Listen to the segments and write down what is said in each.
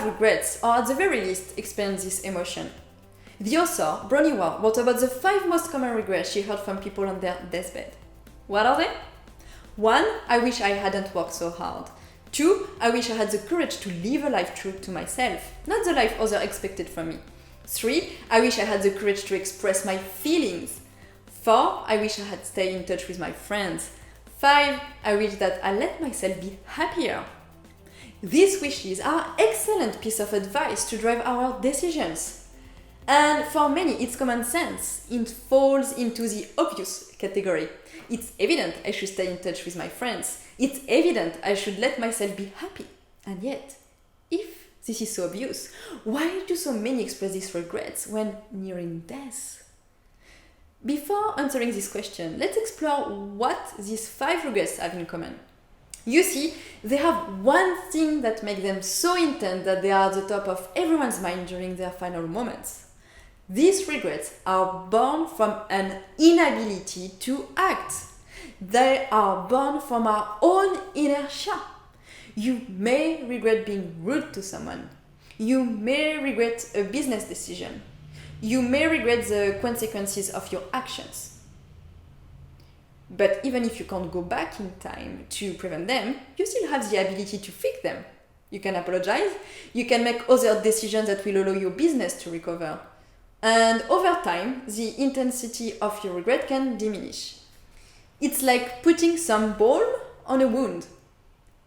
regrets, or at the very least, experience this emotion. The author, Bronnie Ware, wrote about the 5 most common regrets she heard from people on their deathbed. What are they? 1. I wish I hadn't worked so hard. 2. I wish I had the courage to live a life true to myself, not the life others expected from me. 3. I wish I had the courage to express my feelings. 4. I wish I had stayed in touch with my friends. 5. I wish that I let myself be happier. These wishes are excellent piece of advice to drive our decisions. And for many, it's common sense. It falls into the obvious category. It's evident I should stay in touch with my friends. It's evident I should let myself be happy. And yet, if this is so obvious, why do so many express these regrets when nearing death? Before answering this question, let's explore what these 5 regrets have in common. You see, they have one thing that makes them so intense that they are at the top of everyone's mind during their final moments. These regrets are born from an inability to act. They are born from our own inertia. You may regret being rude to someone. You may regret a business decision. You may regret the consequences of your actions. But even if you can't go back in time to prevent them, you still have the ability to fix them. You can apologize. You can make other decisions that will allow your business to recover. And over time, the intensity of your regret can diminish. It's like putting some balm on a wound.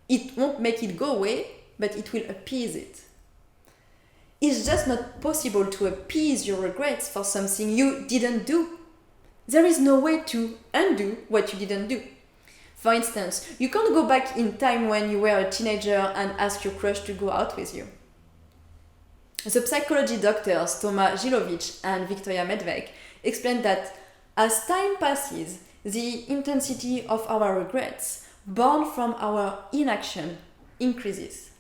It won't make it go away, but it will appease it. It's just not possible to appease your regrets for something you didn't do. There is no way to undo what you didn't do. For instance, you can't go back in time when you were a teenager and ask your crush to go out with you. The psychology doctors Thomas Gilovich and Victoria Medvec explained that as time passes, the intensity of our regrets, born from our inaction, increases.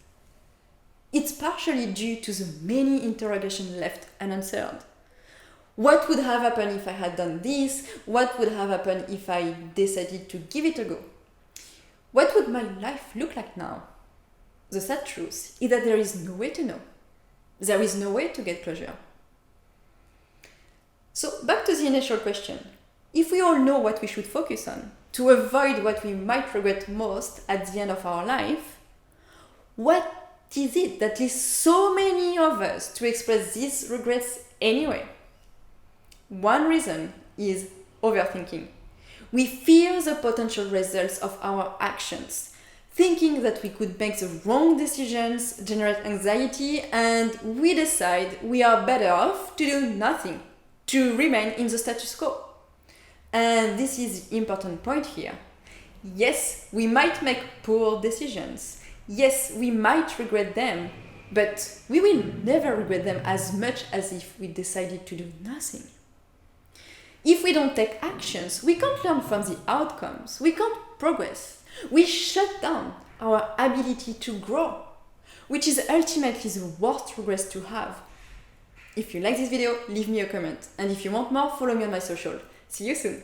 It's partially due to the many interrogations left unanswered. What would have happened if I had done this? What would have happened if I decided to give it a go? What would my life look like now? The sad truth is that there is no way to know. There is no way to get closure. So back to the initial question. If we all know what we should focus on to avoid what we might regret most at the end of our life, what is it that leads so many of us to express these regrets anyway? One reason is overthinking. We fear the potential results of our actions. Thinking that we could make the wrong decisions generate anxiety, and we decide we are better off to do nothing, to remain in the status quo. And this is the important point here. Yes, we might make poor decisions. Yes, we might regret them, but we will never regret them as much as if we decided to do nothing. If we don't take actions, we can't learn from the outcomes. We can't progress. We shut down our ability to grow, which is ultimately the worst regrets to have. If you like this video, leave me a comment. And if you want more, follow me on my social. See you soon.